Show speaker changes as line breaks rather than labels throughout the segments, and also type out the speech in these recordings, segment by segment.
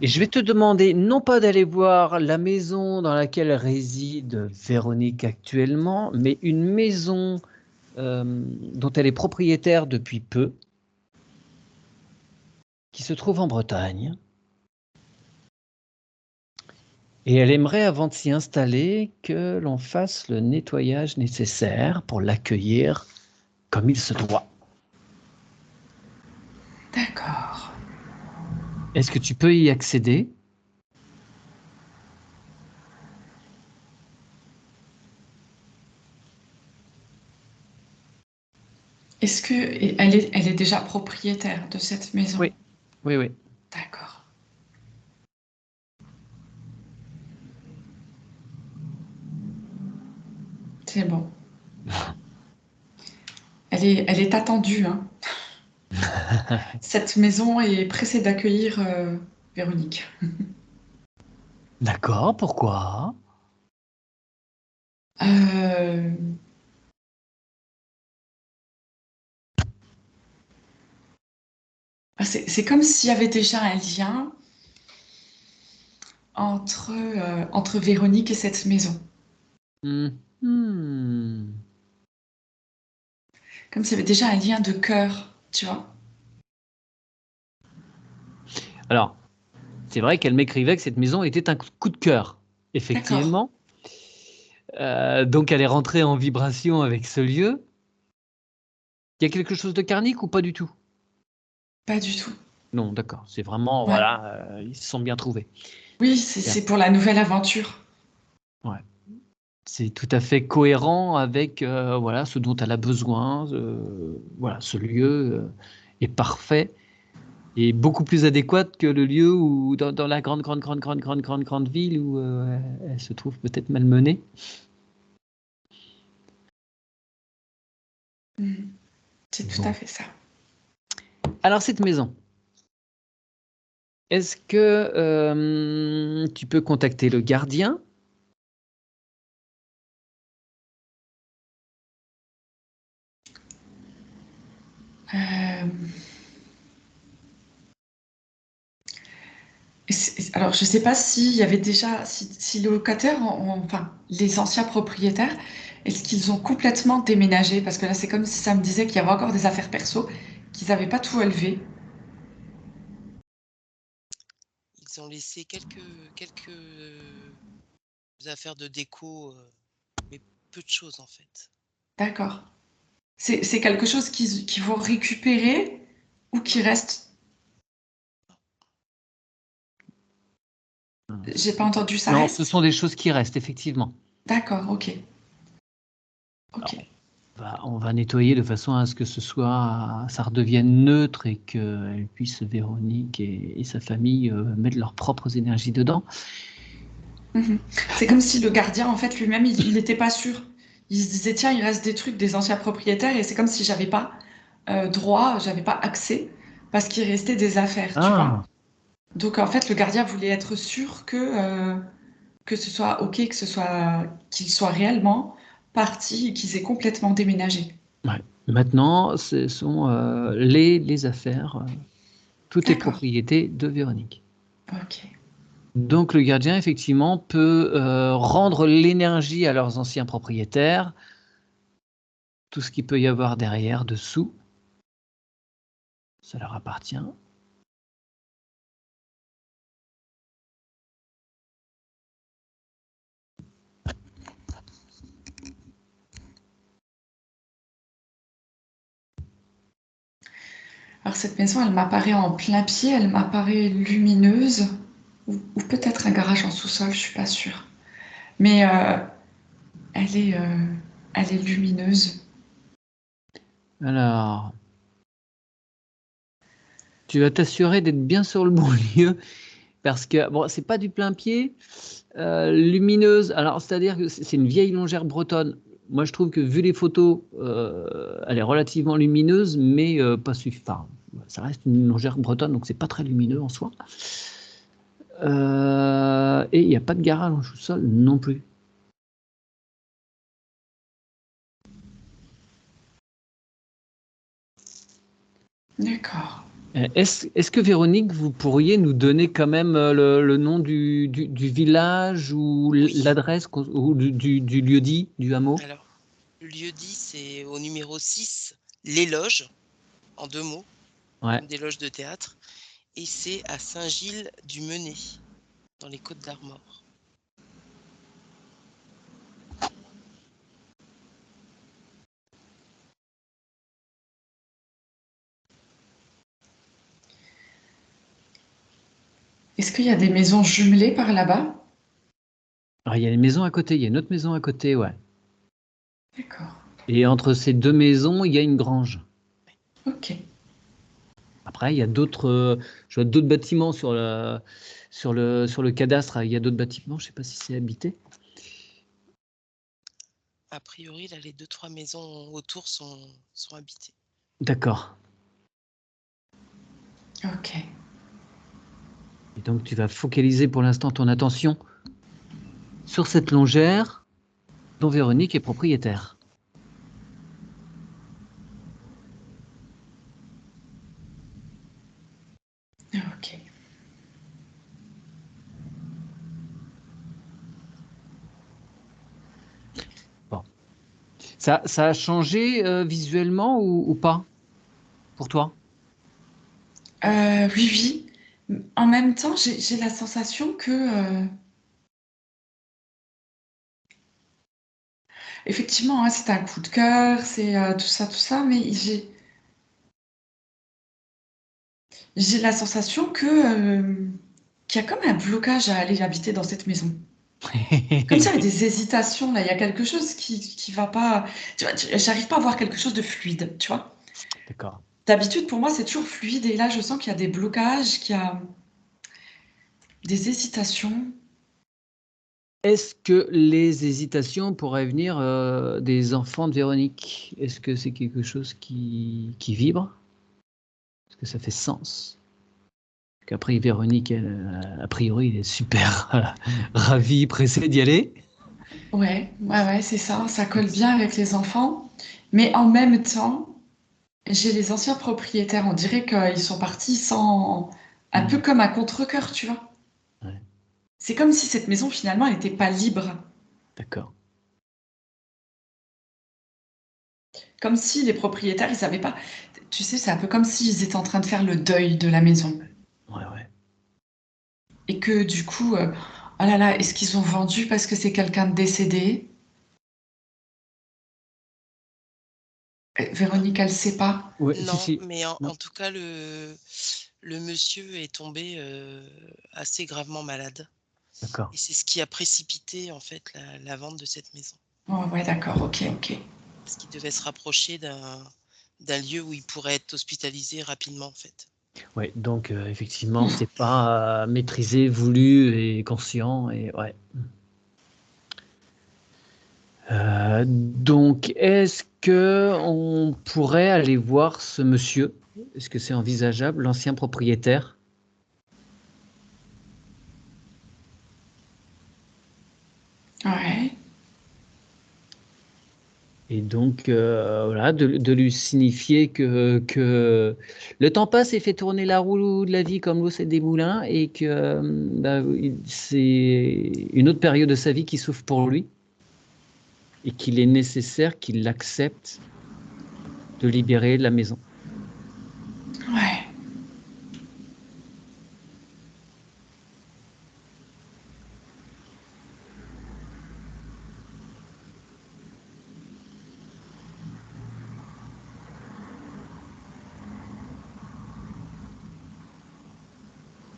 Et je vais te demander, non pas d'aller voir la maison dans laquelle réside Véronique actuellement, mais une maison dont elle est propriétaire depuis peu, qui se trouve en Bretagne. Et elle aimerait, avant de s'y installer, que l'on fasse le nettoyage nécessaire pour l'accueillir comme il se doit.
D'accord.
Est-ce que tu peux y accéder?
Est-ce que elle est déjà propriétaire de cette maison?
Oui, oui, oui.
D'accord. C'est bon. Elle est attendue, hein. Cette maison est pressée d'accueillir Véronique.
D'accord, pourquoi?
Euh, c'est comme s'il y avait déjà un lien entre Véronique et cette maison.
Hmm.
Comme s'il y avait déjà un lien de cœur, tu vois?
Alors, c'est vrai qu'elle m'écrivait que cette maison était un coup de cœur,
D'accord.
effectivement. Donc elle est rentrée en vibration avec ce lieu. Il y a quelque chose de karmique ou pas du tout?
Pas du tout.
Non, d'accord. C'est vraiment,
Ouais.
voilà, ils se sont bien trouvés.
Oui,
Bien.
c'est pour la nouvelle aventure.
Ouais. C'est tout à fait cohérent avec voilà, ce dont elle a besoin. Voilà, ce lieu est parfait et beaucoup plus adéquat que le lieu où, dans la grande ville où elle se trouve peut-être malmenée.
Mhm. C'est tout à
Bon.
fait ça.
Alors, cette maison, est-ce que tu peux contacter le gardien?
Euh, alors, je ne sais pas s'il y avait déjà, si les locataires, enfin, les anciens propriétaires, est-ce qu'ils ont complètement déménagé? Parce que là, c'est comme si ça me disait qu'il y avait encore des affaires perso, qu'ils n'avaient pas tout enlevé.
Ils ont laissé quelques affaires de déco, mais peu de choses en fait.
D'accord. C'est quelque chose qu'ils vont récupérer ou qui
Non,
reste.
non.
J'ai pas entendu ça
Non, ce
reste?
sont des choses qui restent, effectivement.
D'accord, ok. Ok.
Alors, on va nettoyer de façon à ce que ça redevienne neutre et qu'elle puisse, Véronique et sa famille, mettre leurs propres énergies dedans.
Mhm. C'est comme si le gardien, en fait, lui-même, il n'était pas sûr. Il se disait, tiens, il reste des trucs des anciens propriétaires et c'est comme si j'avais pas droit, j'avais pas accès parce qu'il restait des affaires, tu vois.
Ah,
Donc, en fait, le gardien voulait être sûr que ce soit OK, qu'il soit réellement parti et qu'ils aient complètement déménagé.
ouais. Maintenant, ce sont les affaires, toutes les
D'accord.
propriétés de Véronique.
OK.
Donc le gardien, effectivement, peut rendre l'énergie à leurs anciens propriétaires, tout ce qu'il peut y avoir derrière, dessous, ça leur appartient.
Alors, cette maison, elle m'apparaît en plein pied, elle m'apparaît lumineuse ou peut-être un garage en sous-sol, je suis pas sûre. Mais elle est, euh, elle est lumineuse.
Alors, tu vas t'assurer d'être bien sur le bon lieu, parce que, bon, c'est pas du plein pied, lumineuse, alors c'est-à-dire que c'est une vieille longère bretonne. Moi, je trouve que vu les photos, elle est relativement lumineuse, mais pas suffisant. Enfin, ça reste une longère bretonne, donc c'est pas très lumineux en soi. Et il n'y a pas de garage en sous-sol non plus.
D'accord.
Est-ce que Véronique, vous pourriez nous donner quand même le nom du village ou
Oui.
l'adresse ou du lieu-dit, du hameau?
Alors, le lieu-dit, c'est au numéro 6, Les Loges, en 2 mots,
Ouais.
comme des loges de théâtre, et c'est à Saint-Gilles-du-Menet, dans les Côtes-d'Armor.
Est-ce qu'il y a des maisons jumelées par là-bas?
Alors, il y a une maison à côté, il y a une autre maison à côté, ouais.
D'accord.
Et entre ces deux maisons, il y a une grange.
Ok.
Après, il y a je vois d'autres bâtiments sur le cadastre. Il y a d'autres bâtiments, je ne sais pas si c'est habité.
A priori, là, les 2-3 maisons autour sont habitées.
D'accord.
Ok.
Et donc, tu vas focaliser pour l'instant ton attention sur cette longère dont Véronique est propriétaire.
Ok.
Bon. Ça a changé visuellement ou pas pour toi?
Oui, oui. En même temps, j'ai la sensation que, effectivement, hein, c'est un coup de cœur, c'est tout ça, mais j'ai la sensation qu'il y a comme un blocage à aller habiter dans cette maison. Comme s'il y avait des hésitations, là, il y a quelque chose qui va pas. Tu vois, j'arrive pas à voir quelque chose de fluide, tu vois.
D'accord.
D'habitude, pour moi, c'est toujours fluide, et là, je sens qu'il y a des blocages, qu'il y a des hésitations.
Est-ce que les hésitations pourraient venir des enfants de Véronique? Est-ce que c'est quelque chose qui vibre? Est-ce que ça fait sens? Qu'après, Véronique, elle, a priori, elle est super ravie, pressée d'y aller.
Ouais, ouais, ouais, c'est ça, ça colle bien avec les enfants. Mais en même temps, j'ai les anciens propriétaires, on dirait qu'ils sont partis sans. Un peu
Hmm,
comme à contre-cœur, tu vois.
ouais,
C'est comme si cette maison, finalement, elle n'était pas libre.
d'accord.
Comme si les propriétaires, ils savaient pas. Tu sais, c'est un peu comme s'ils étaient en train de faire le deuil de la maison.
Ouais, ouais.
Et que du coup, oh là là, est-ce qu'ils ont vendu parce que c'est quelqu'un de décédé?
Non,
Véronique, elle sait pas.
Ouais, si,
non,
si.
mais en,
Non,
en tout cas, le monsieur est tombé assez gravement malade.
d'accord.
Et c'est ce qui a précipité en fait la vente de cette maison.
Oh, ouais, d'accord, ok, ok.
Parce qu'il devait se rapprocher d'un lieu où il pourrait être hospitalisé rapidement en fait.
Ouais, donc effectivement, c'est pas maîtrisé, voulu et conscient. Et ouais. Donc, est-ce que on pourrait aller voir ce monsieur? Est-ce que c'est envisageable, l'ancien propriétaire?
Ouais,
Et donc, voilà, de lui signifier que le temps passe et fait tourner la roue de la vie comme l'eau c'est des moulins et que bah, c'est une autre période de sa vie qui s'ouvre pour lui et qu'il est nécessaire qu'il accepte de libérer la maison.
ouais,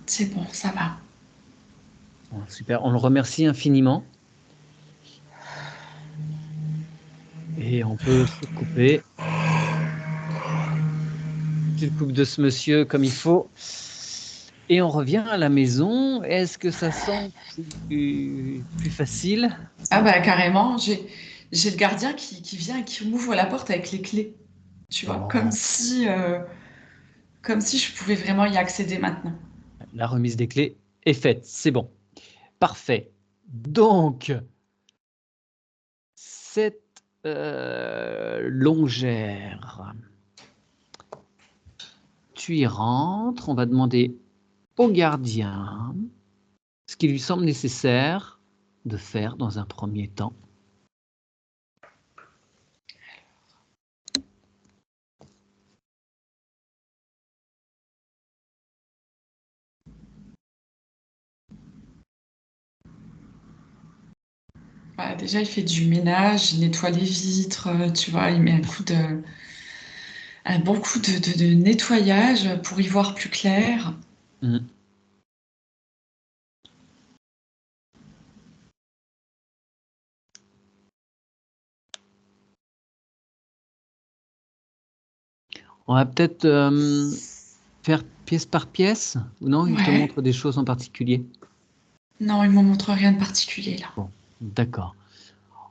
c'est bon, ça va.
Bon, super, on le remercie infiniment et on peut se couper. Tu te coupes de ce monsieur comme il faut. Et on revient à la maison. Est-ce que ça sent plus facile?
Ah bah carrément, j'ai le gardien qui vient et qui m'ouvre la porte avec les clés. Tu vois,
Bon,
comme si je pouvais vraiment y accéder maintenant.
la remise des clés est faite. C'est bon. Parfait. Donc, cette longère, tu y rentres, on va demander au gardien ce qui lui semble nécessaire de faire dans un premier temps.
Bah, déjà, il fait du ménage, il nettoie les vitres, tu vois, il met un bon coup de nettoyage pour y voir plus clair.
Mm. On va peut-être faire pièce par pièce, ou non? Il te
Ouais.
montre des choses en particulier?
Non, il ne me montre rien de particulier là.
Bon, d'accord.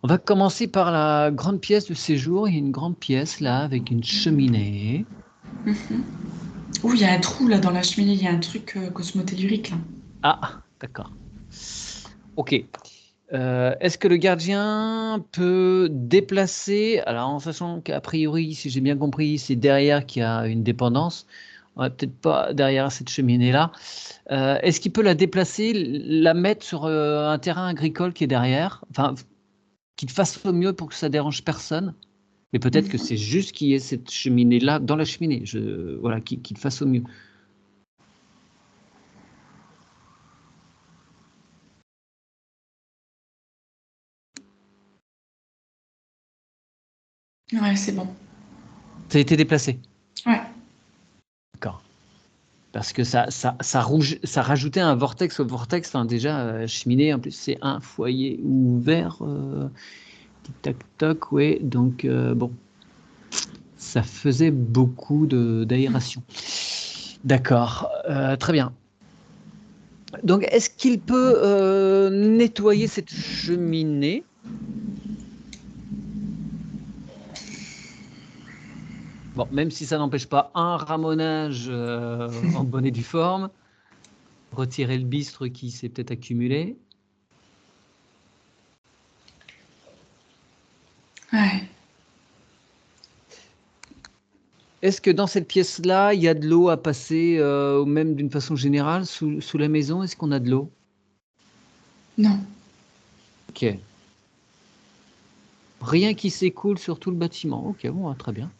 On va commencer par la grande pièce de séjour. Il y a une grande pièce là avec une cheminée.
Mhm. Ouh, il y a un trou là dans la cheminée, il y a un truc cosmotellurique là.
Ah, d'accord. Ok. Est-ce que le gardien peut déplacer, alors en sachant qu'à priori, si j'ai bien compris, c'est derrière qu'il y a une dépendance, on va peut-être pas derrière cette cheminée-là. Est-ce qu'il peut la déplacer, la mettre sur un terrain agricole qui est derrière, enfin, qu'il fasse au mieux pour que ça dérange personne, mais peut-être que c'est juste qu'il y ait cette cheminée-là dans la cheminée, voilà, qu'il fasse au mieux.
Ouais, c'est bon.
Ça a été déplacé.
Ouais.
D'accord. Parce que ça rajoutait un vortex au vortex. Enfin, déjà, cheminée, en plus, c'est un foyer ouvert. Tic-tac-toc, oui. Donc, bon, ça faisait beaucoup d'aération. D'accord, très bien. Donc, est-ce qu'il peut nettoyer cette cheminée? Bon, même si ça n'empêche pas un ramonage en bonne et due forme, retirer le bistre qui s'est peut-être accumulé.
Ouais.
Est-ce que dans cette pièce-là, il y a de l'eau à passer, ou même d'une façon générale, sous la maison? Est-ce qu'on a de l'eau?
Non.
Ok. Rien qui s'écoule sur tout le bâtiment. Ok, bon, très bien.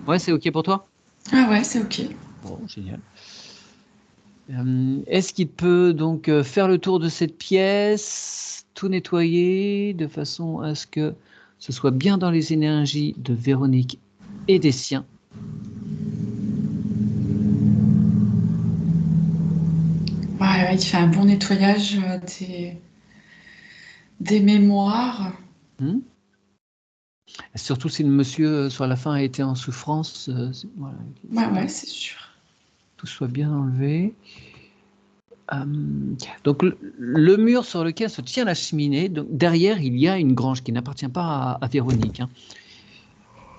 Ouais, c'est ok pour toi?
Ah ouais, c'est ok.
Bon, génial. Est-ce qu'il peut donc faire le tour de cette pièce, tout nettoyer, de façon à ce que ce soit bien dans les énergies de Véronique et des siens?
Ouais, ouais, il fait un bon nettoyage des mémoires.
Hmm. Surtout si le monsieur, sur la fin, a été en souffrance, voilà,
Ouais, ouais, c'est sûr.
tout soit bien enlevé. Donc le mur sur lequel se tient la cheminée, donc derrière il y a une grange qui n'appartient pas à Véronique. Hein.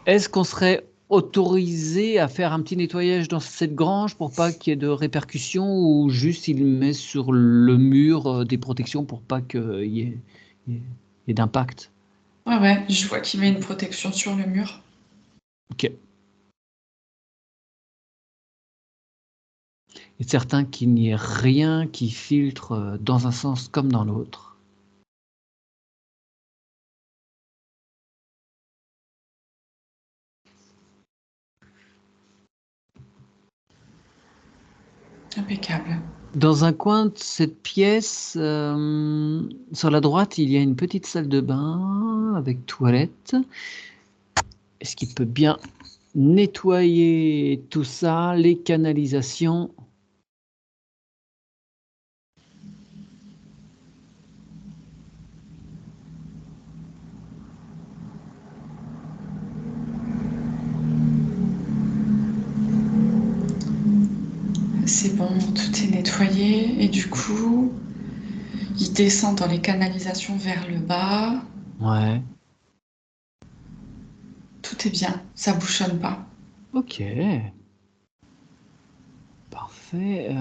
Est-ce qu'on serait autorisé à faire un petit nettoyage dans cette grange pour pas qu'il y ait de répercussions, ou juste il met sur le mur des protections pour pas qu'il y ait d'impact?
Ouais, ouais, je vois qu'il met une protection sur le mur.
Ok. Il est certain qu'il n'y ait rien qui filtre dans un sens comme dans l'autre.
Impeccable.
Dans un coin de cette pièce, sur la droite, il y a une petite salle de bain avec toilette. Est-ce qu'il peut bien nettoyer tout ça, les canalisations?
C'est bon, tout est nettoyé. Et du coup, il descend dans les canalisations vers le bas.
Ouais,
Tout est bien, ça bouchonne pas.
ok. Parfait.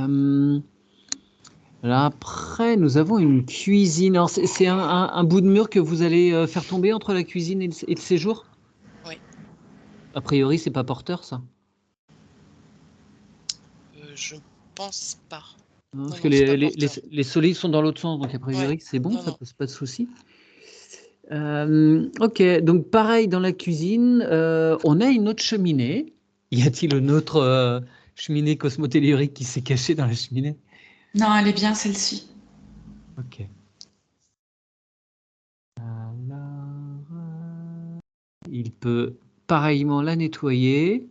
Là, après, nous avons une cuisine. Alors, c'est un bout de mur que vous allez faire tomber entre la cuisine et le séjour?
Oui.
A priori, c'est pas porteur, ça.
Je pense pas.
Non, parce
Non,
que
non, c'est pas porteur.
les soleils sont dans l'autre sens, donc a
Ouais.
priori, c'est bon,
Non,
ça
non.
pose pas de souci. Ok, donc pareil dans la cuisine, on a une autre cheminée. Y a-t-il une autre cheminée cosmotellurique qui s'est cachée dans la cheminée?
Non, elle est bien celle-ci.
Ok. Alors, il peut pareillement la nettoyer.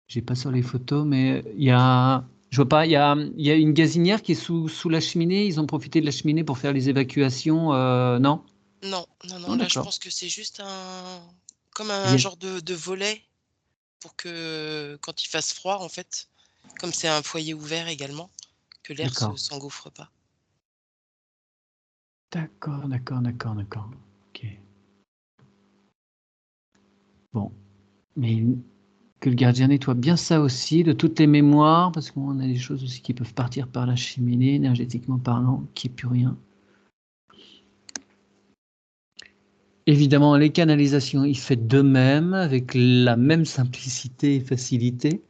J'ai pas sur les photos, mais il y a, je vois pas, il y a une gazinière qui est sous la cheminée. Ils ont profité de la cheminée pour faire les évacuations, non?
Non, non, non.
Non,
Là, je
d'accord.
pense que c'est juste comme un
Bien.
genre de volet pour que quand il fasse froid, en fait, comme c'est un foyer ouvert également, que l'air
D'accord.
s'engouffre pas.
D'accord, d'accord, d'accord, d'accord. Ok. Bon, mais que le gardien nettoie bien ça aussi, de toutes les mémoires, parce qu'on a des choses aussi qui peuvent partir par la cheminée, énergétiquement parlant, qu'il n'y ait plus rien. Évidemment, les canalisations, il fait de même, avec la même simplicité et facilité.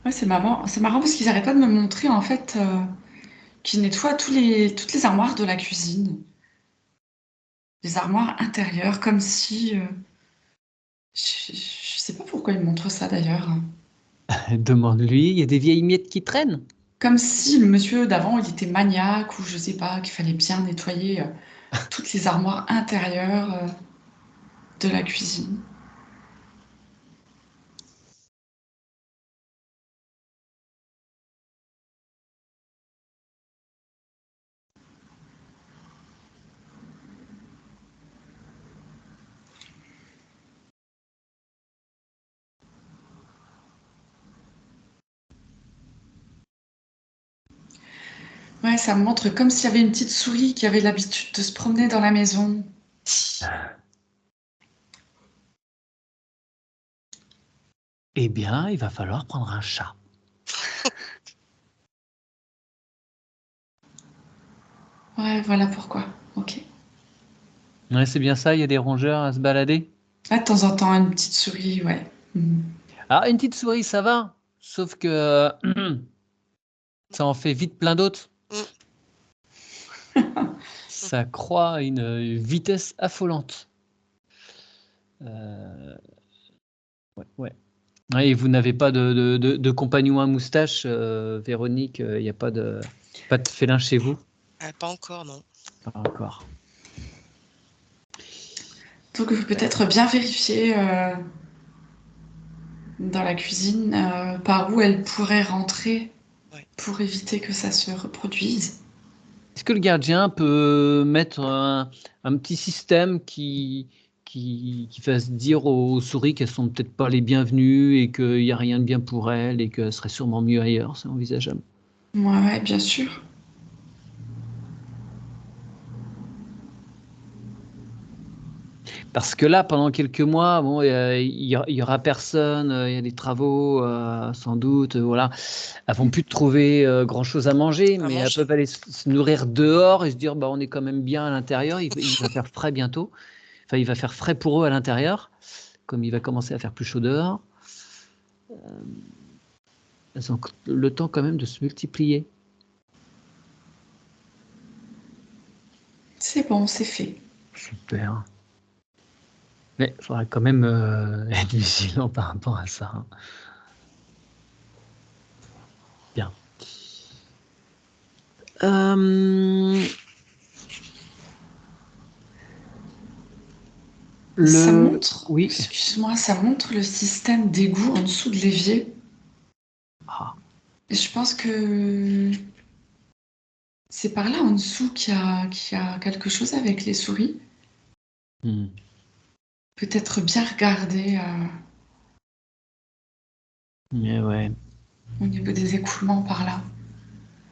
Ouais, c'est marrant parce qu'ils n'arrêtent pas de me montrer en fait qu'ils nettoient toutes les armoires de la cuisine, les armoires intérieures, comme si je sais pas pourquoi ils montrent ça d'ailleurs.
Demande-lui, il y a des vieilles miettes qui traînent.
Comme si le monsieur d'avant il était maniaque ou je sais pas, qu'il fallait bien nettoyer toutes les armoires intérieures de la cuisine. Ouais, ça me montre comme s'il y avait une petite souris qui avait l'habitude de se promener dans la maison.
Eh bien, il va falloir prendre un chat.
Ouais, voilà pourquoi. Ok.
Ouais, c'est bien ça, il y a des rongeurs à se balader.
Là, de temps en temps, une petite souris, ouais. Mhm.
Alors, une petite souris, ça va, sauf que ça en fait vite plein d'autres. Ça croît à une vitesse affolante. Ouais, ouais. Ouais, et vous n'avez pas de compagnon à moustache, Véronique, il n'y a pas de félin chez vous?
Ah, pas encore, non.
Pas encore.
Donc, il faut peut-être bien vérifier dans la cuisine par où elle pourrait rentrer
Ouais.
pour éviter que ça se reproduise.
Est-ce que le gardien peut mettre un petit système qui fasse dire aux souris qu'elles sont peut-être pas les bienvenues et qu'il n'y a rien de bien pour elles et que ce serait sûrement mieux ailleurs? C'est envisageable.
Ouais, ouais, bien sûr.
Parce que là, pendant quelques mois, bon, il y aura personne, il y a des travaux, sans doute, voilà. Elles vont plus trouver grand-chose à manger,
À
mais elles
manger.
peuvent aller se nourrir dehors et se dire, bah, on est quand même bien à l'intérieur. Il va faire frais bientôt. Enfin, il va faire frais pour eux à l'intérieur, comme il va commencer à faire plus chaud dehors. Elles ont le temps quand même de se multiplier.
C'est bon, c'est fait.
Super. Mais il faudra quand même être vigilant par rapport à ça, hein. Bien.
Ça
Le...
montre,
Oui.
excuse-moi, ça montre le système d'égout en dessous de l'évier.
Ah.
Et je pense que c'est par là en dessous qu'il y a quelque chose avec les souris.
Hmm.
Peut-être bien regarder
Mais ouais.
au niveau des écoulements par là.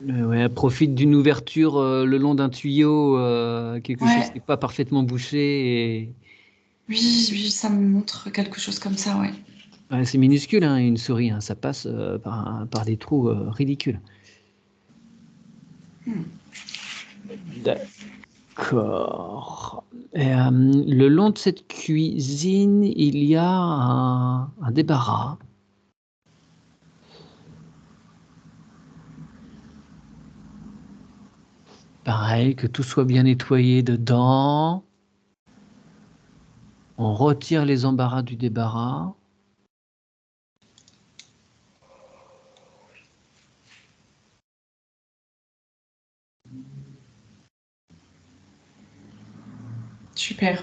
Ouais, elle profite d'une ouverture le long d'un tuyau, quelque chose qui
Ouais,
n'est pas parfaitement bouché. Et...
oui, oui, ça me montre quelque chose comme ça, ouais.
Ouais, c'est minuscule, hein, une souris, hein, ça passe par des trous ridicules.
Hmm.
D'accord. Et, le long de cette cuisine, il y a un débarras. Pareil, que tout soit bien nettoyé dedans. On retire les embarras du débarras.
Super.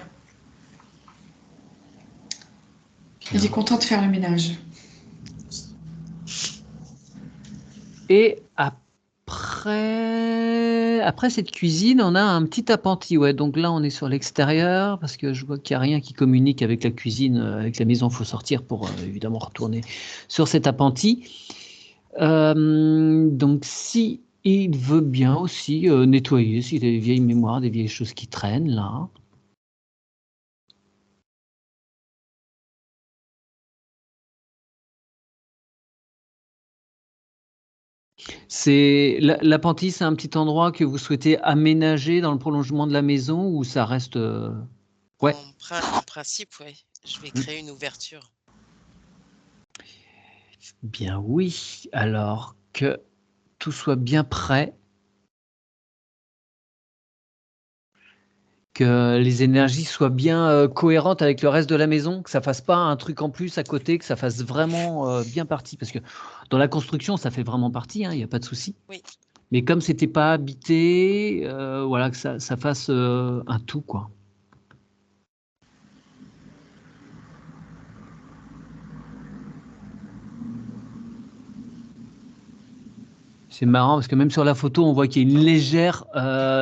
Bien.
Il est content de faire le ménage.
Et après cette cuisine, on a un petit appentis. Ouais, donc là, on est sur l'extérieur parce que je vois qu'il n'y a rien qui communique avec la cuisine, avec la maison. Il faut sortir pour évidemment retourner sur cet appentis. Donc, si il veut bien aussi nettoyer, s'il a des vieilles mémoires, des vieilles choses qui traînent là. L'appentis, c'est un petit endroit que vous souhaitez aménager dans le prolongement de la maison ou ça reste ouais.
En principe, oui. Je vais créer une ouverture.
Bien oui, alors que tout soit bien prêt, que les énergies soient bien cohérentes avec le reste de la maison, que ça fasse pas un truc en plus à côté, que ça fasse vraiment bien partie. Parce que dans la construction, ça fait vraiment partie, il n'y a pas de souci.
Oui.
Mais comme c'était pas habité, voilà, que ça fasse un tout, quoi. C'est marrant parce que même sur la photo, on voit qu'il y a une légère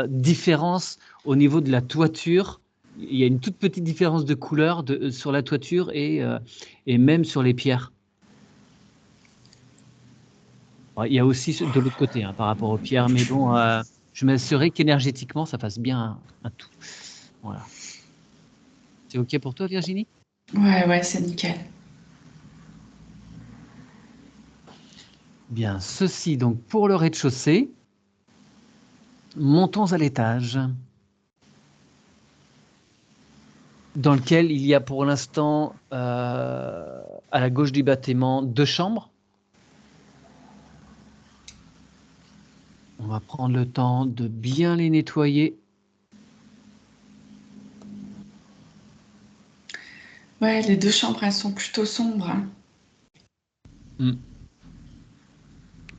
différence au niveau de la toiture. Il y a une toute petite différence de couleur sur la toiture et même sur les pierres. Bon, il y a aussi de l'autre côté par rapport aux pierres, mais bon, je m'assurerai qu'énergétiquement, ça fasse bien un tout. Voilà. C'est OK pour toi, Virginie?
Ouais, c'est nickel.
Bien, ceci donc pour le rez-de-chaussée. Montons à l'étage, dans lequel il y a pour l'instant, à la gauche du bâtiment, 2 chambres. On va prendre le temps de bien les nettoyer.
Ouais, les 2 chambres, elles sont plutôt sombres.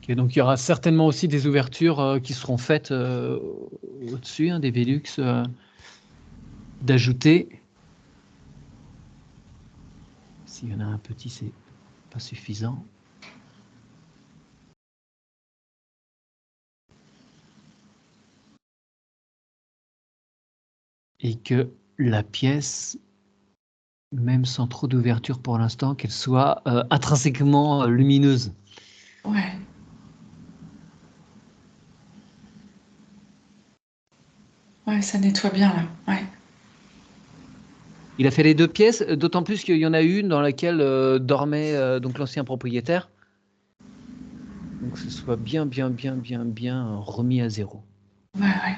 OK, donc il y aura certainement aussi des ouvertures qui seront faites au-dessus, des Velux d'ajouter. S'il y en a un petit, c'est pas suffisant. Et que la pièce, même sans trop d'ouverture pour l'instant, qu'elle soit intrinsèquement lumineuse.
Ouais. Ouais, ça nettoie bien là. Ouais.
Il a fait les 2 pièces, d'autant plus qu'il y en a une dans laquelle dormait donc l'ancien propriétaire. Donc que ce soit bien remis à zéro.
Ouais.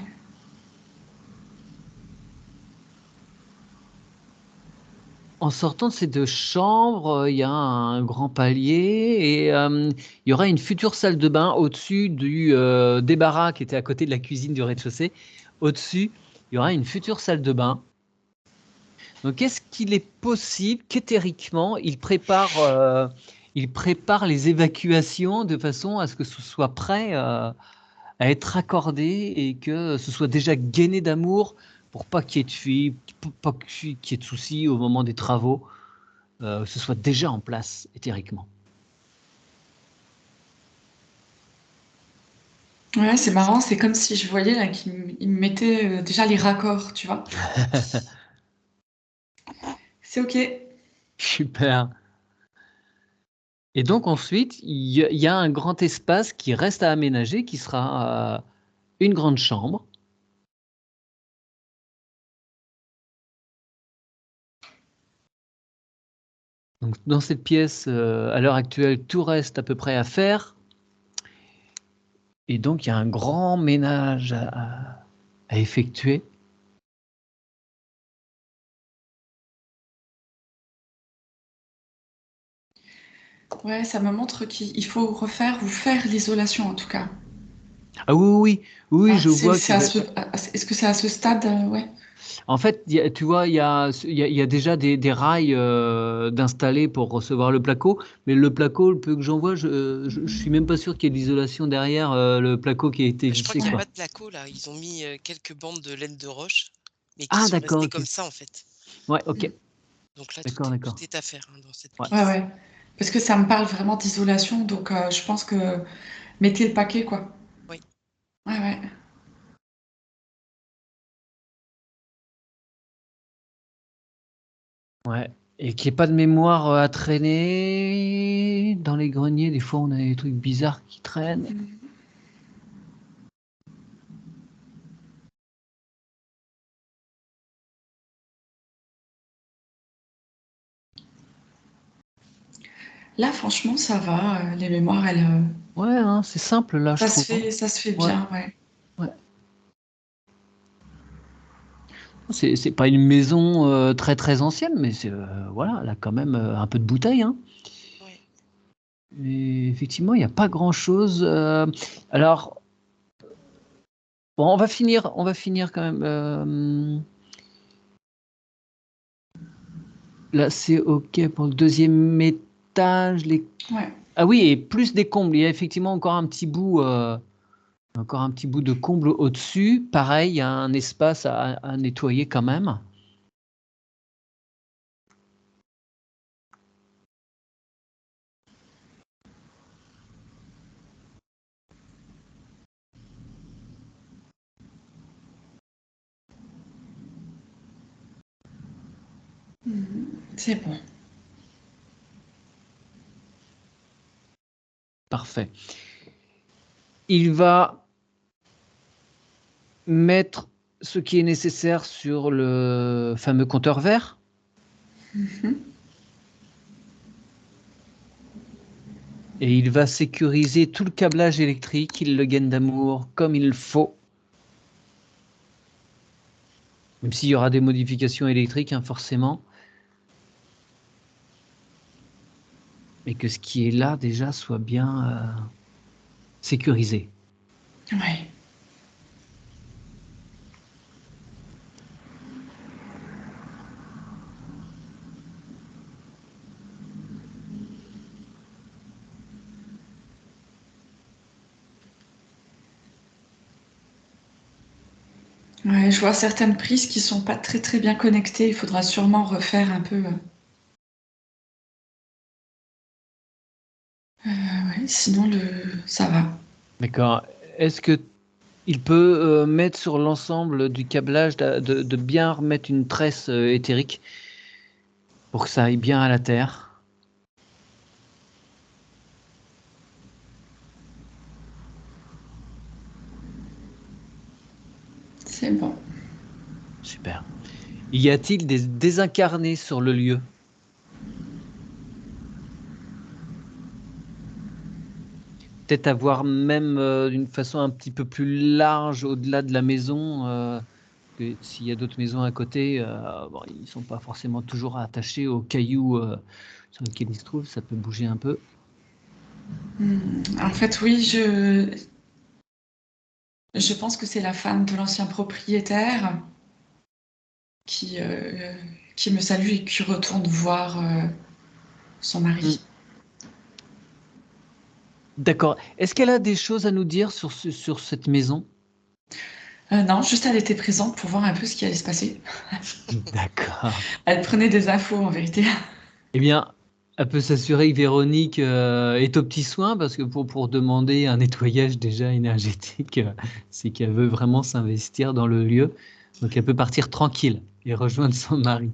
En sortant de ces 2 chambres, il y a un grand palier et il y aura une future salle de bain au-dessus du débarras qui était à côté de la cuisine du rez-de-chaussée. Au-dessus, il y aura une future salle de bain. Donc est-ce qu'il est possible qu'éthériquement, il prépare les évacuations de façon à ce que ce soit prêt à être accordé et que ce soit déjà gainé d'amour pour pas qu'il y ait de fuite, pour pas qu'il y ait de soucis au moment des travaux, que ce soit déjà en place éthériquement.
Ouais, c'est marrant, c'est comme si je voyais là qu'il me mettait déjà les raccords, tu vois. C'est OK.
Super. Et donc ensuite, il y a un grand espace qui reste à aménager, qui sera une grande chambre. Donc, dans cette pièce, à l'heure actuelle, tout reste à peu près à faire. Et donc, il y a un grand ménage à effectuer.
Ouais, ça me montre qu'il faut refaire ou faire l'isolation en tout cas.
Ah oui, oui, oui, oui,
Ah,
je vois que...
est-ce que c'est à ce stade? Ouais.
En fait, tu vois, il y a déjà des rails d'installer pour recevoir le placo, mais le placo, le peu que j'en vois, je suis même pas sûr qu'il y ait d'isolation derrière le placo qui a été
Je crois
vissé,
qu'il y a
quoi.
Ouais.
pas de placo là, ils ont mis, quelques bandes de laine de roche, mais qui
Ah
sont
d'accord,
restées
OK.
comme ça, en fait.
Ouais, OK.
Mm.
Donc là,
D'accord,
tout
d'accord.
est à faire, hein, dans cette
Ouais.
Ouais,
pièce.
ouais. Parce que ça me parle vraiment d'isolation, donc je pense que mettez le paquet, quoi.
Oui.
Ouais, ouais.
Ouais. Et qu'il y ait pas de mémoire à traîner dans les greniers. Des fois, on a des trucs bizarres qui traînent.
Mm. Là, franchement, ça va. Les mémoires,
Ouais, hein, c'est simple là, je trouve, hein.
ça se fait
Ouais,
bien, ouais.
ouais. C'est pas une maison très très ancienne, mais voilà, elle a quand même un peu de bouteille, hein.
Ouais.
Et effectivement, il n'y a pas grand-chose. Alors, bon, on va finir quand même. Là, c'est OK pour le deuxième étage.
Ouais.
Ah oui, et plus des combles. Il y a effectivement encore un petit bout de comble au-dessus. Pareil, il y a un espace à nettoyer quand même.
Mhm. C'est bon.
Parfait. Il va mettre ce qui est nécessaire sur le fameux compteur vert.
Mhm.
Et il va sécuriser tout le câblage électrique, il le gaine d'amour comme il faut. Même s'il y aura des modifications électriques, hein, forcément. Mais que ce qui est là, déjà, soit bien sécurisé.
Ouais. Ouais, je vois certaines prises qui sont pas très très bien connectées. Il faudra sûrement refaire un peu. Ouais, sinon, ça va.
D'accord. Est-ce que il peut mettre sur l'ensemble du câblage de bien remettre une tresse éthérique pour que ça aille bien à la terre?
C'est bon.
Super. Y a-t-il des désincarnés sur le lieu? Peut-être avoir même d'une façon un petit peu plus large au-delà de la maison, que s'il y a d'autres maisons à côté, bon, ils ne sont pas forcément toujours attachés aux cailloux sur lesquels ils se trouvent, ça peut bouger un peu.
En fait, oui, je pense que c'est la femme de l'ancien propriétaire qui, euh, qui me salue et qui retourne voir son
Hmm.
mari.
D'accord. Est-ce qu'elle a des choses à nous dire sur cette maison?
Non, juste elle était présente pour voir un peu ce qui allait se passer.
D'accord.
Elle prenait des infos en vérité.
Eh bien, elle peut s'assurer que Véronique est aux petits soins parce que pour demander un nettoyage déjà énergétique, c'est qu'elle veut vraiment s'investir dans le lieu. Donc elle peut partir tranquille et rejoindre son mari.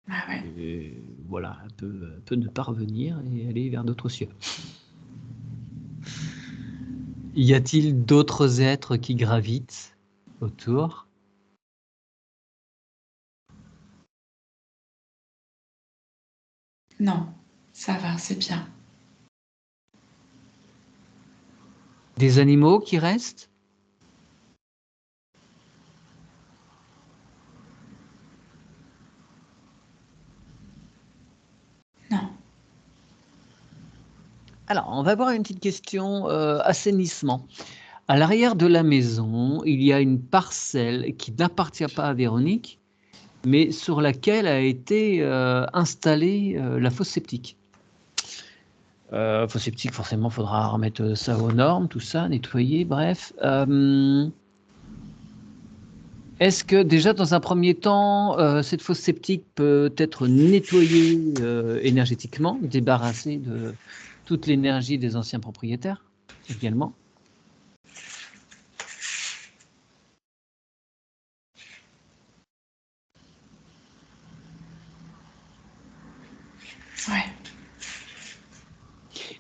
Ah ouais.
Et voilà, elle peut ne pas revenir et aller vers d'autres cieux. Y a-t-il d'autres êtres qui gravitent autour?
Non, ça va, c'est bien.
Des animaux qui restent?
Non.
Alors, on va voir une petite question assainissement. À l'arrière de la maison, il y a une parcelle qui n'appartient pas à Véronique, mais sur laquelle a été installée la fosse septique. Fosse septique, forcément, il faudra remettre ça aux normes, tout ça, nettoyer, bref. Est-ce que déjà, dans un premier temps, cette fosse septique peut être nettoyée énergétiquement, débarrassée de toute l'énergie des anciens propriétaires également?
Ouais.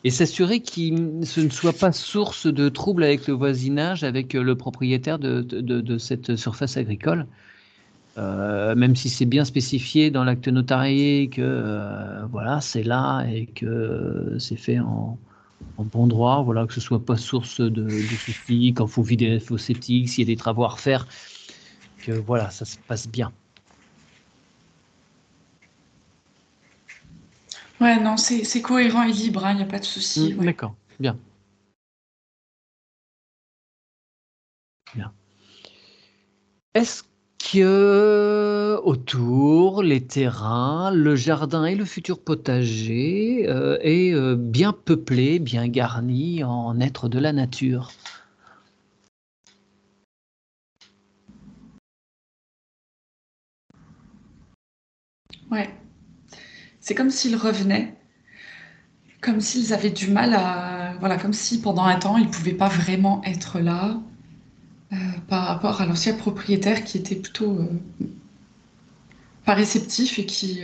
Et s'assurer ce ne soit pas source de troubles avec le voisinage, avec le propriétaire de cette surface agricole, même si c'est bien spécifié dans l'acte notarié que voilà, c'est là et que c'est fait en bon droit, voilà, que ce soit pas source de soucis, quand il faut vider la fosse septique, s'il y a des travaux à refaire, que voilà, ça se passe bien.
Ouais, non, c'est cohérent et libre, il n'y a pas de souci. Ouais.
D'accord, bien. Bien. Est-ce que autour, les terrains, le jardin et le futur potager est bien peuplé, bien garni en êtres de la nature?
Ouais. C'est comme s'ils revenaient, comme s'ils avaient du mal à... Voilà, comme si pendant un temps, ils ne pouvaient pas vraiment être là par rapport à l'ancien propriétaire qui était plutôt pas réceptif et qui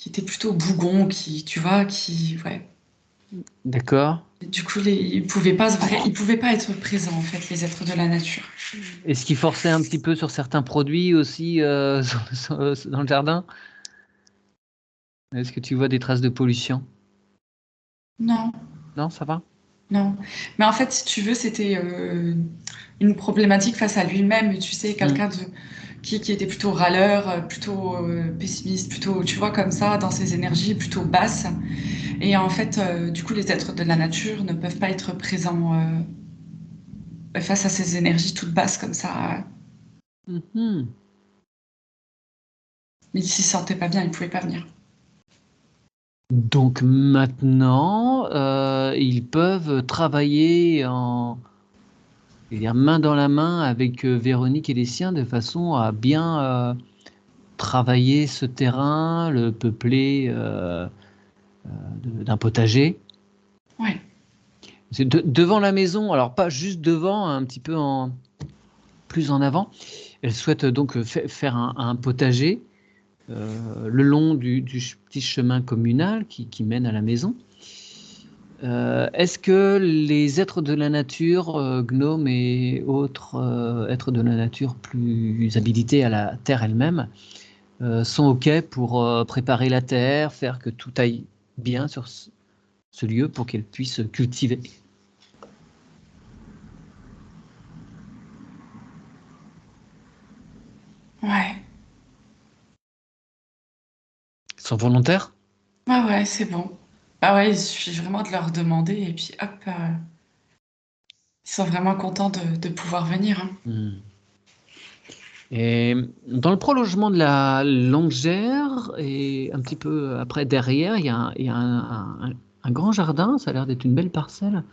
était plutôt bougon, qui, tu vois, qui... Ouais.
D'accord.
Et du coup, ils ne pouvaient pas, ils pouvaient pas être présents, en fait, les êtres de la nature.
Est-ce qu'il forçait un petit peu sur certains produits aussi dans le jardin? Est-ce que tu vois des traces de pollution?
Non,
Non, ça va?
non. Mais en fait, si tu veux, c'était une problématique face à lui-même. Tu sais, quelqu'un qui était plutôt râleur, plutôt pessimiste, plutôt, tu vois, comme ça, dans ses énergies plutôt basses. Et en fait, du coup, les êtres de la nature ne peuvent pas être présents face à ces énergies toutes basses comme ça.
Mhm.
Mais ils s'y sentaient pas bien, ils pouvaient pas venir.
Donc maintenant, ils peuvent travailler main dans la main avec Véronique et les siens de façon à bien travailler ce terrain, le peupler d'un potager.
Ouais,
C'est devant la maison, alors pas juste devant, un petit peu plus en avant. Elle souhaite donc faire un potager le long du petit chemin communal qui mène à la maison. Est-ce que les êtres de la nature, gnomes et autres êtres de la nature plus habilités à la terre elle-même, sont OK pour préparer la terre, faire que tout aille bien sur ce lieu pour qu'elle puisse cultiver?
ouais,
Ils sont volontaires?
ouais, ouais, c'est bon. Bah ouais, il suffit vraiment de leur demander et puis hop, ils sont vraiment contents de pouvoir venir, hein.
Mmh. Et dans le prolongement de la longère et un petit peu après derrière, il y a un grand jardin, ça a l'air d'être une belle parcelle,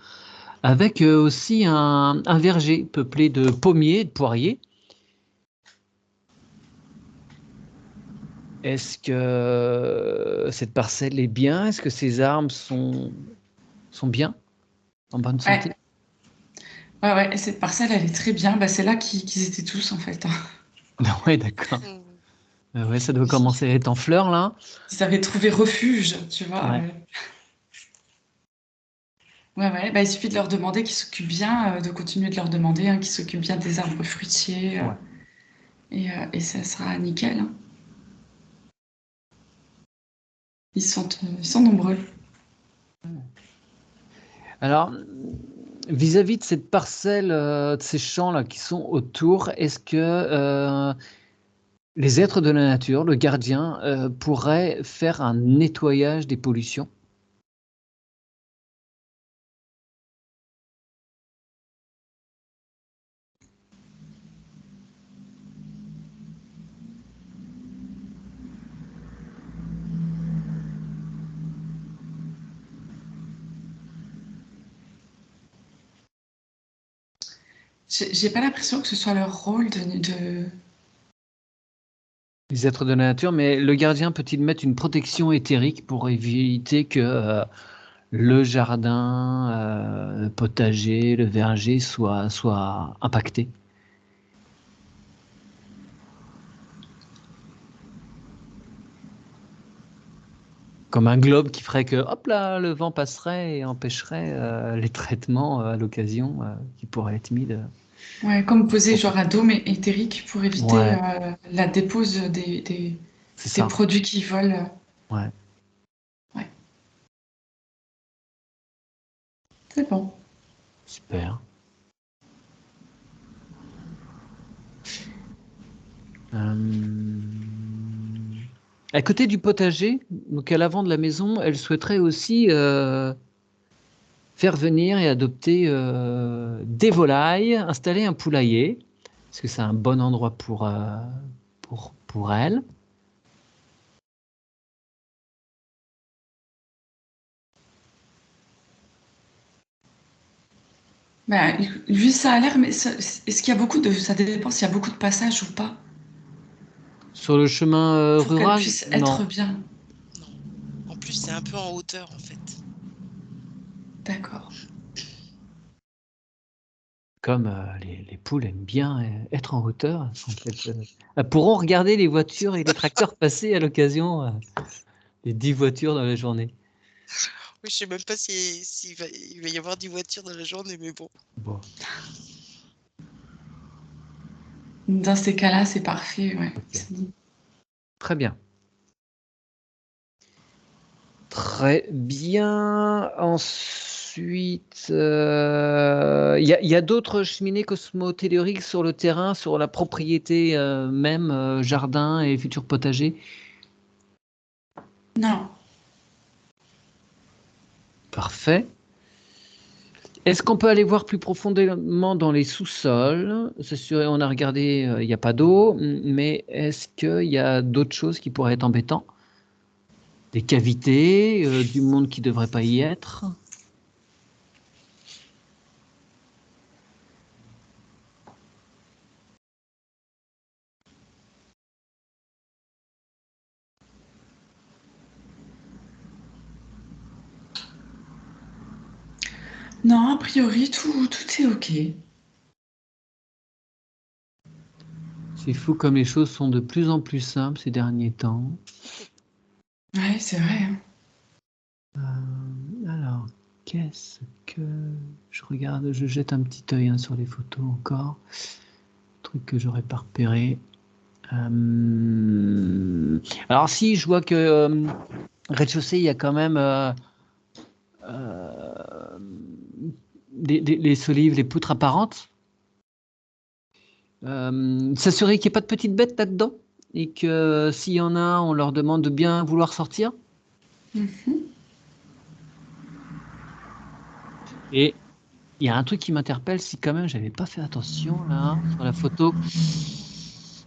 avec aussi un verger peuplé de pommiers et de poiriers. Est-ce que cette parcelle est bien? Est-ce que ces arbres sont bien, en bonne santé?
Ouais, ouais, ouais. Et cette parcelle, elle est très bien. Bah, c'est là qu'ils étaient tous, en fait, hein.
Ouais, d'accord.
Mmh.
Ouais, ça doit commencer à être en fleurs là.
Ils avaient trouvé refuge, tu vois.
Ouais.
Ouais, ouais. Bah, il suffit de leur demander qu'ils s'occupent bien, de continuer de leur demander, hein, qu'ils s'occupent bien des arbres fruitiers,
Ouais.
et ça sera nickel, hein. Ils sont nombreux.
Alors, vis-à-vis de cette parcelle, de ces champs là qui sont autour, est-ce que les êtres de la nature, le gardien, pourrait faire un nettoyage des pollutions?
J'ai pas l'impression que ce soit leur rôle
Les êtres de la nature, mais le gardien peut-il mettre une protection éthérique pour éviter que le jardin, le potager, le verger soit impacté? Comme un globe qui ferait que, hop là, le vent passerait et empêcherait les traitements à l'occasion qui pourraient être mis de...
Ouais, comme poser genre un dôme éthérique pour éviter
Ouais,
la dépose
c'est
des
ça.
produits qui volent.
Ouais,
Ouais, c'est bon.
super. À côté du potager, donc à l'avant de la maison, elle souhaiterait aussi faire venir et adopter des volailles, installer un poulailler, parce que c'est un bon endroit pour elle.
Ben, lui, ça a l'air, mais est-ce qu'il y a beaucoup de... Ça dépend s'il y a beaucoup de passages ou pas,
Sur le chemin
pour qu'elle
rural,
puisse être
non.
bien.
Non. En plus, c'est un peu en hauteur, en fait.
D'accord.
Comme les poules aiment bien être en hauteur, elles pourront regarder les voitures et les tracteurs passer à l'occasion, les 10 voitures dans la journée.
Oui, je sais même pas il va y avoir 10 voitures dans la journée, mais bon.
Bon,
Dans ces cas-là, c'est parfait, ouais.
ok. Très bien. Très bien. Ensuite, il y a d'autres cheminées cosmotelluriques sur le terrain, sur la propriété même, jardin et futur potager?
Non.
Parfait. Est-ce qu'on peut aller voir plus profondément dans les sous-sols? C'est sûr, on a regardé, il n'y a pas d'eau, mais est-ce qu'il y a d'autres choses qui pourraient être embêtantes? Des cavités, du monde qui ne devrait pas y être?
Non, a priori, tout est OK.
C'est fou comme les choses sont de plus en plus simples ces derniers temps.
Ouais, c'est vrai, hein.
Alors, qu'est-ce que... Je regarde, je jette un petit œil sur les photos encore. Truc que j'aurais pas repéré. Alors si, je vois que rez-de-chaussée, il y a quand même euh, les solives, les poutres apparentes. S'assurer qu'il n'y ait pas de petites bêtes là-dedans et que s'il y en a, on leur demande de bien vouloir sortir.
Mhm.
Et il y a un truc qui m'interpelle, si quand même j'avais pas fait attention là sur la photo.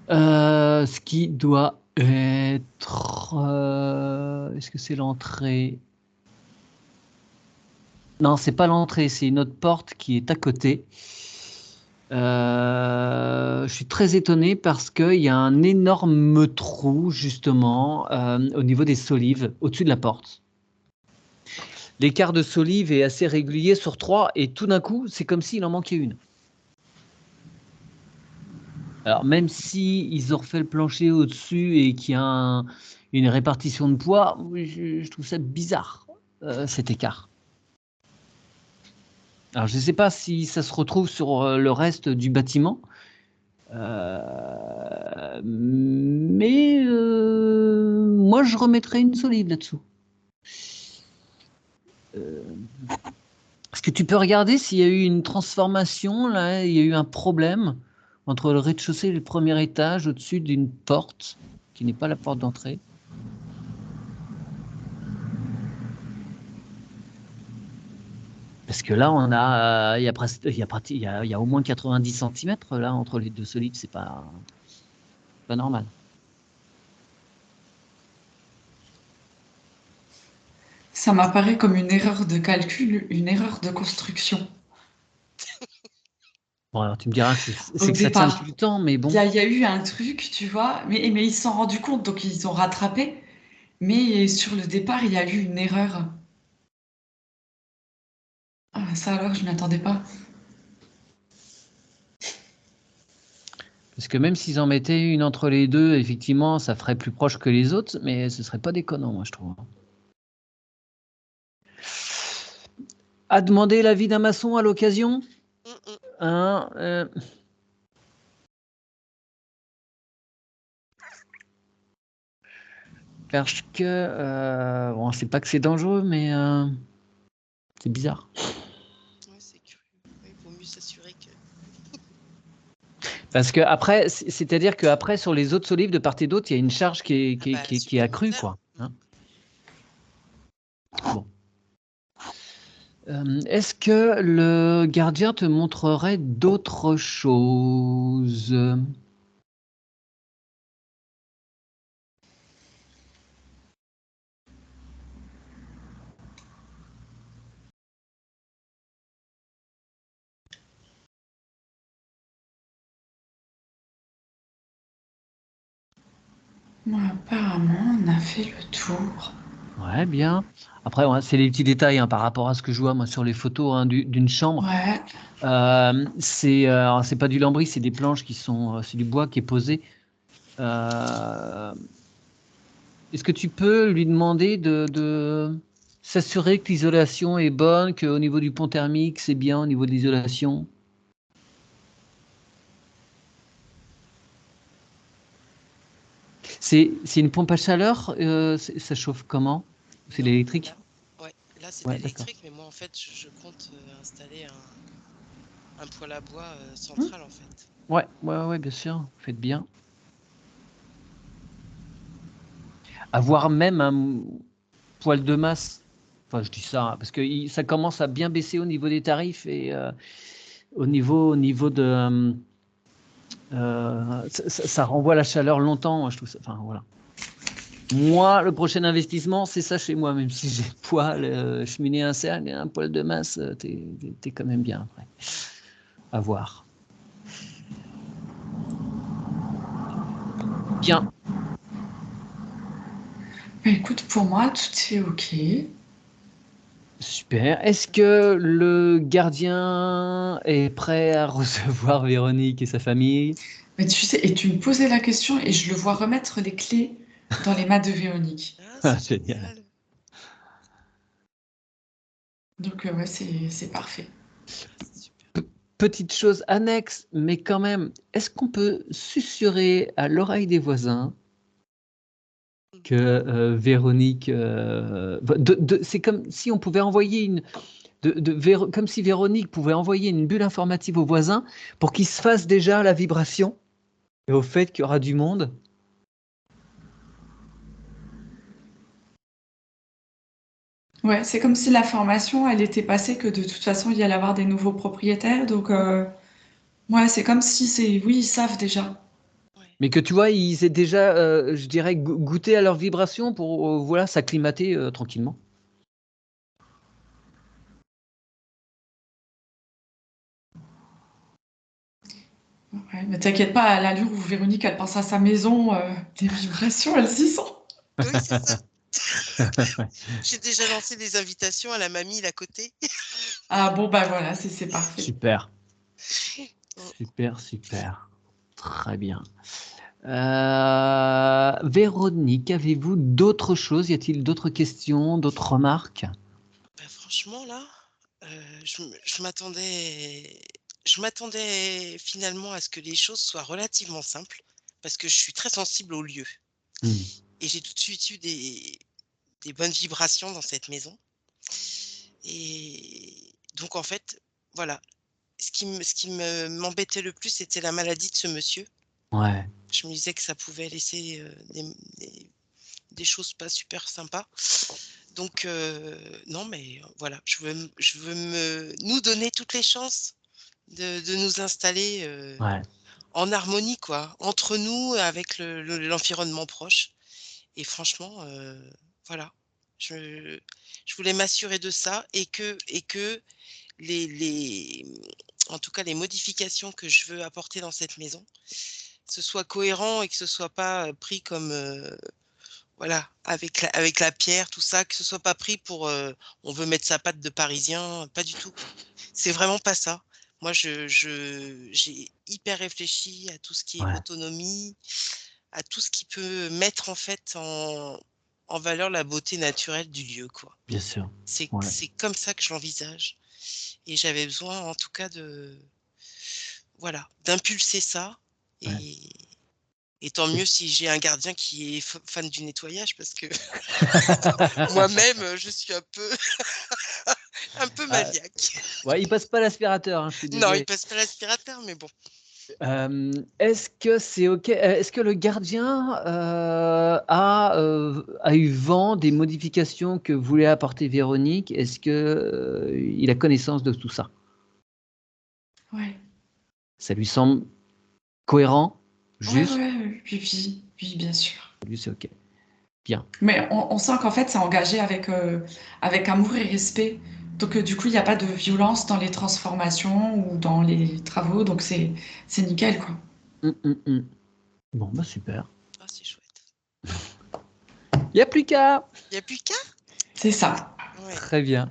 Ce qui doit être... est-ce que c'est l'entrée? Non, c'est pas l'entrée, c'est une autre porte qui est à côté. Je suis très étonné parce qu'il y a un énorme trou justement au niveau des solives, au-dessus de la porte. L'écart de solives est assez régulier sur 3 et tout d'un coup, c'est comme s'il en manquait une. Alors même si ils ont refait le plancher au-dessus et qu'il y a une répartition de poids, je trouve ça bizarre, cet écart. Alors je ne sais pas si ça se retrouve sur le reste du bâtiment, mais moi je remettrais une solive là-dessous. Est-ce que tu peux regarder s'il y a eu une transformation, là, il y a eu un problème entre le rez-de-chaussée et le premier étage au-dessus d'une porte qui n'est pas la porte d'entrée? Parce que là, on a, il y a presque, il y a au moins 90 centimètres là entre les deux solides, c'est pas normal.
Ça m'apparaît comme une erreur de calcul, une erreur de construction.
Bon, alors tu me diras que
au
c'est que ça tient
départ.
depuis le temps, mais
Il
bon.
y a eu un truc, tu vois, mais ils se sont rendus compte, donc ils ont rattrapé. Mais sur le départ, il y a eu une erreur. Ah, ça alors, je ne m'attendais pas.
Parce que même s'ils en mettaient une entre les deux, effectivement, ça ferait plus proche que les autres, mais ce serait pas déconnant, moi, je trouve. À demander l'avis d'un maçon à l'occasion,
Mmh mh.
hein, parce que, bon, c'est pas que c'est dangereux, mais c'est bizarre.
Ouais, c'est curieux. Ouais, il vaut mieux s'assurer que
Parce que après, c'est-à-dire qu'après, sur les autres solives de part et d'autre, il y a une charge
ah bah,
qui est accrue,
supplémentaire.
quoi. Hein. Bon. Est-ce que le gardien te montrerait d'autres choses?
Moi, apparemment, on a fait le tour.
Ouais, bien. Après, ouais, c'est les petits détails hein, par rapport à ce que je vois moi sur les photos hein, d'une chambre.
Ouais.
Alors, c'est pas du lambris, c'est des planches qui sont, c'est du bois qui est posé. Est-ce que tu peux lui demander de s'assurer que l'isolation est bonne, qu'au niveau du pont thermique, c'est bien au niveau de l'isolation? C'est une pompe à chaleur, ça chauffe comment? C'est
Non,
l'électrique?
là ouais, là, c'est de
Ouais, d'accord.
l'électrique, mais moi, en fait, je compte, installer un poêle à bois,
Mmh.
central, en fait.
Ouais, ouais, ouais, bien sûr, vous faites bien. Avoir même un poêle de masse, enfin je dis ça, hein, parce que ça commence à bien baisser au niveau des tarifs et au niveau de, ça renvoie la chaleur longtemps, je trouve ça enfin voilà. Moi, le prochain investissement, c'est ça chez moi, même si j'ai poêle, cheminée interne et un poêle de masse, tu es quand même bien après.
Mmh.
À voir. Bien,
Bah, écoute, pour moi, tout est OK.
super. Est-ce que le gardien est prêt à recevoir Véronique et sa famille?
Mais tu sais, et tu me posais la question et je le vois remettre les clés dans les mains de Véronique.
Ah,
Ah
c'est
génial.
génial!
Donc, ouais, c'est parfait.
C'est super.
Petite chose annexe, mais quand même, est-ce qu'on peut susurrer à l'oreille des voisins
Mmh.
que, Véronique, c'est comme si on pouvait envoyer une comme si Véronique pouvait envoyer une bulle informative aux voisins pour qu'ils se fassent déjà à la vibration et au fait qu'il y aura du monde?
Ouais, c'est comme si la formation, elle était passée que de toute façon, il y allait avoir des nouveaux propriétaires. Donc, ouais, c'est comme si c'est... Oui, ils savent déjà.
Ouais.
Mais que tu vois, ils aient déjà, je dirais goûté à leurs vibrations pour, voilà, s'acclimater, tranquillement.
Ouais, mais t'inquiète pas, à l'allure où Véronique, elle pense à sa maison, les vibrations, elles y sont.
Oui, c'est ça.
Ouais.
J'ai déjà lancé des invitations à la mamie, là, côté.
Ah bon, bah voilà, c'est parfait.
Super,
Mmh.
super, super. Très bien. Véronique, avez-vous d'autres choses? Y a-t-il d'autres questions, d'autres remarques?
Bah, franchement, là, je m'attendais finalement à ce que les choses soient relativement simples, parce que je suis très sensible aux lieux
Mmh.
et j'ai tout de suite eu des bonnes vibrations dans cette maison et donc en fait, voilà, ce qui m'embêtait le plus, c'était la maladie de ce monsieur.
Ouais.
Je me disais que ça pouvait laisser, des des choses pas super sympas. Donc non, mais voilà, je veux nous donner toutes les chances de nous installer,
Ouais.
en harmonie quoi, entre nous avec l'environnement proche et franchement, voilà, je je voulais m'assurer de ça et que les en tout cas les modifications que je veux apporter dans cette maison, ce soit cohérent et que ce soit pas pris comme voilà, avec la pierre, tout ça, que ce soit pas pris pour on veut mettre sa patte de Parisien, pas du tout. C'est vraiment pas ça. Moi, j'ai hyper réfléchi à tout ce qui est
Ouais,
autonomie, à tout ce qui peut mettre en fait en valeur la beauté naturelle du lieu, quoi.
bien sûr.
C'est
Ouais,
c'est comme ça que je l'envisage et j'avais besoin en tout cas de voilà, d'impulser ça
ouais.
et et tant mieux si j'ai un gardien qui est fan du nettoyage parce que moi-même, je suis un peu
Ah,
maniaque.
ouais, il passe pas l'aspirateur, hein, je suis
Non, il
désolé.
passe pas l'aspirateur, mais bon.
Est-ce que c'est OK? Est-ce que le gardien, a eu vent des modifications que voulait apporter Véronique? Est-ce que, il a connaissance de tout ça?
Ouais.
Ça lui semble cohérent?
Ouais,
Juste?
ouais, oui, bien sûr.
Lui, c'est OK. Bien.
Mais on sent qu'en fait, c'est engagé avec amour et respect. Donc, du coup, il n'y a pas de violence dans les transformations ou dans les travaux. Donc, c'est nickel, quoi.
Mmh. Bon, bah, super.
Ah, c'est chouette.
Il y a plus qu'à!
Il y a plus qu'à?
C'est ça.
Ouais.
Très bien.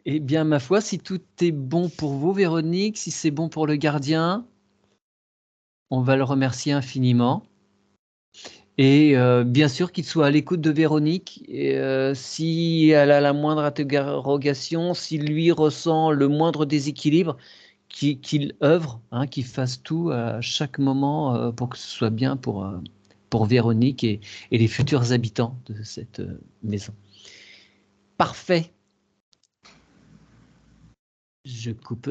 Eh bien, ma foi, si tout est bon pour vous, Véronique, si c'est bon pour le gardien, on va le remercier infiniment. Et bien sûr qu'il soit à l'écoute de Véronique et si elle a la moindre interrogation, s'il lui ressent le moindre déséquilibre, qu'il œuvre, hein, qu'il fasse tout à chaque moment, pour que ce soit bien pour Véronique et les futurs habitants de cette, maison. Parfait. Je coupe